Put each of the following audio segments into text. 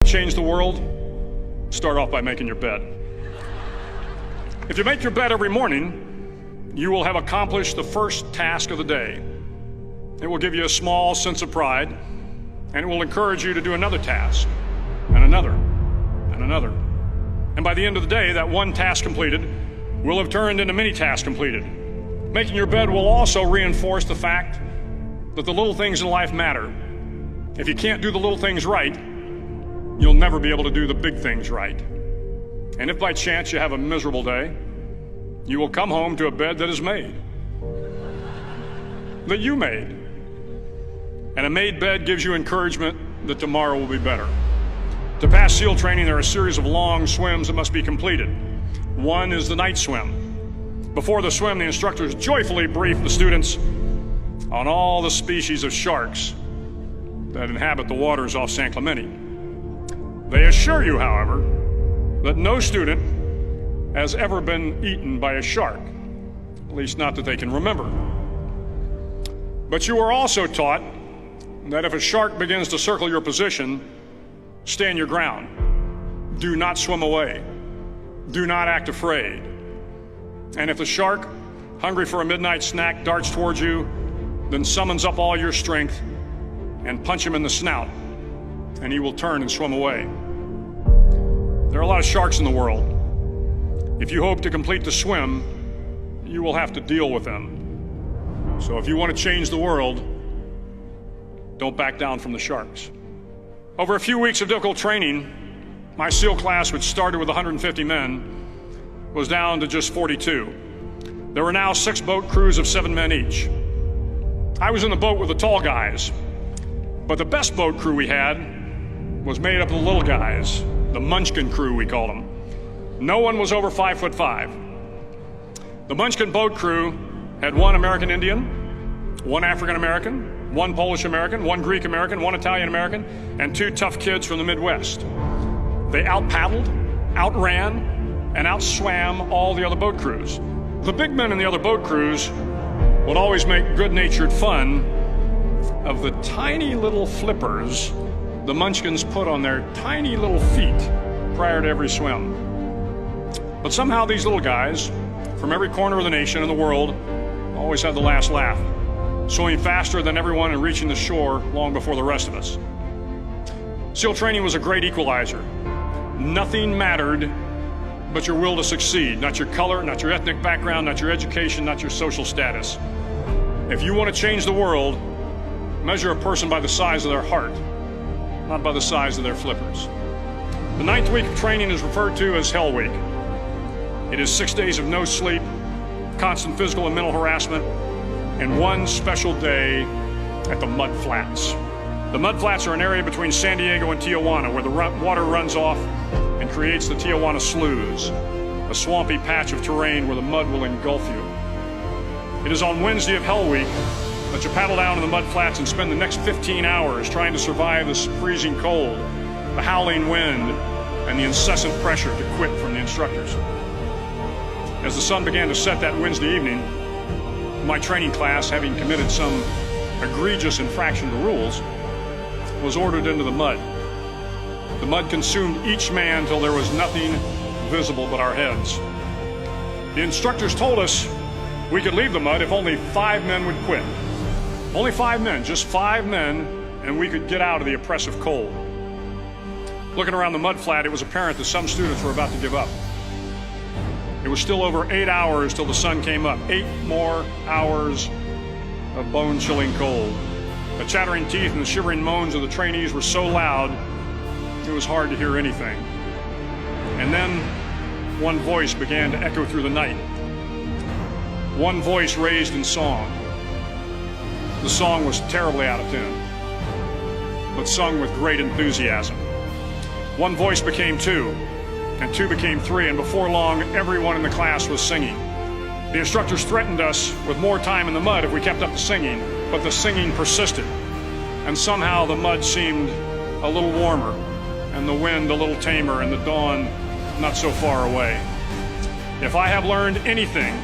Change the world, start off by making your bed. If you make your bed every morning, you will have accomplished the first task of the day. It will give you a small sense of pride, and it will encourage you to do another task, and another, and another. And by the end of the day, that one task completed will have turned into many tasks completed. Making your bed will also reinforce the fact that the little things in life matter. If you can't do the little things right, you'll never be able to do the big things right. And if by chance you have a miserable day, you will come home to a bed that is made, that you made. And a made bed gives you encouragement that tomorrow will be better. To pass SEAL training, there are a series of long swims that must be completed. One is the night swim. Before the swim, the instructors joyfully brief the students on all the species of sharks that inhabit the waters off San Clemente. They assure you, however, that no student has ever been eaten by a shark, at least not that they can remember. But you are also taught that if a shark begins to circle your position, stand your ground. Do not swim away. Do not act afraid. And if the shark, hungry for a midnight snack, darts towards you, then summons up all your strength and punch him in the snout, and he will turn and swim away. There are a lot of sharks in the world. If you hope to complete the swim, you will have to deal with them. So if you want to change the world, don't back down from the sharks. Over a few weeks of difficult training, my SEAL class, which started with 150 men, was down to just 42. There were now 6 boat crews of 7 men each. I was in the boat with the tall guys, but the best boat crew we had was made up of the little guys, the Munchkin crew, we called them. No one was over 5'5". The Munchkin boat crew had 1 American Indian, 1 African American, 1 Polish American, 1 Greek American, 1 Italian American, and 2 tough kids from the Midwest. They out-paddled, outran, and outswam all the other boat crews. The big men in the other boat crews would always make good-natured fun of the tiny little flippers the Munchkins put on their tiny little feet prior to every swim. But somehow these little guys from every corner of the nation and the world always had the last laugh, swimming faster than everyone and reaching the shore long before the rest of us. SEAL training was a great equalizer. Nothing mattered but your will to succeed, not your color, not your ethnic background, not your education, not your social status. If you want to change the world, measure a person by the size of their heart, not by the size of their flippers. The 9th week of training is referred to as Hell Week. It is 6 days of no sleep, constant physical and mental harassment, and 1 special day at the Mud Flats. The Mud Flats are an area between San Diego and Tijuana where the water runs off and creates the Tijuana Sloughs, a swampy patch of terrain where the mud will engulf you. It is on Wednesday of Hell Week that you paddle down to the Mud Flats and spend the next 15 hours trying to survive the freezing cold, the howling wind, and the incessant pressure to quit from the instructors. As the sun began to set that Wednesday evening, my training class, having committed some egregious infraction to rules, was ordered into the mud. The mud consumed each man till there was nothing visible but our heads. The instructors told us we could leave the mud if only 5 men would quit. Only 5 men, just 5 men, and we could get out of the oppressive cold. Looking around the mud flat, it was apparent that some students were about to give up. It was still over 8 hours till the sun came up. 8 more hours of bone-chilling cold. The chattering teeth and the shivering moans of the trainees were so loud, it was hard to hear anything. And then one voice began to echo through the night. One voice raised in song. The song was terribly out of tune, but sung with great enthusiasm. One voice became 2, and 2 became 3, and before long, everyone in the class was singing. The instructors threatened us with more time in the mud if we kept up the singing, but the singing persisted, and somehow the mud seemed a little warmer, and the wind a little tamer, and the dawn not so far away. If I have learned anything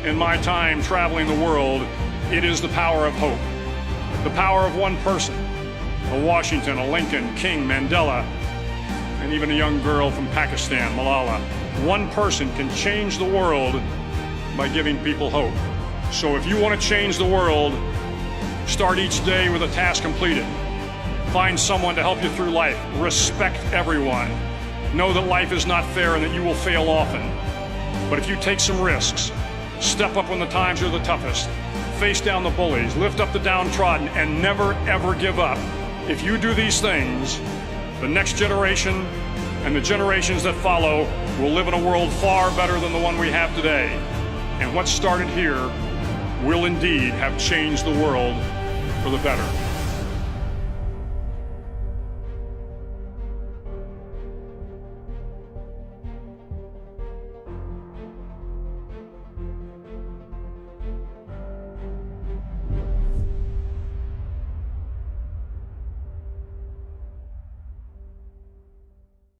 in my time traveling the world, it is the power of hope. The power of one person, a Washington, a Lincoln, King, Mandela, and even a young girl from Pakistan, Malala. One person can change the world by giving people hope. So if you want to change the world, start each day with a task completed. Find someone to help you through life. Respect everyone. Know that life is not fair and that you will fail often. But if you take some risks, step up when the times are the toughest, face down the bullies, lift up the downtrodden, and never ever give up. If you do these things, the next generation and the generations that follow will live in a world far better than the one we have today. And what started here will indeed have changed the world for the better.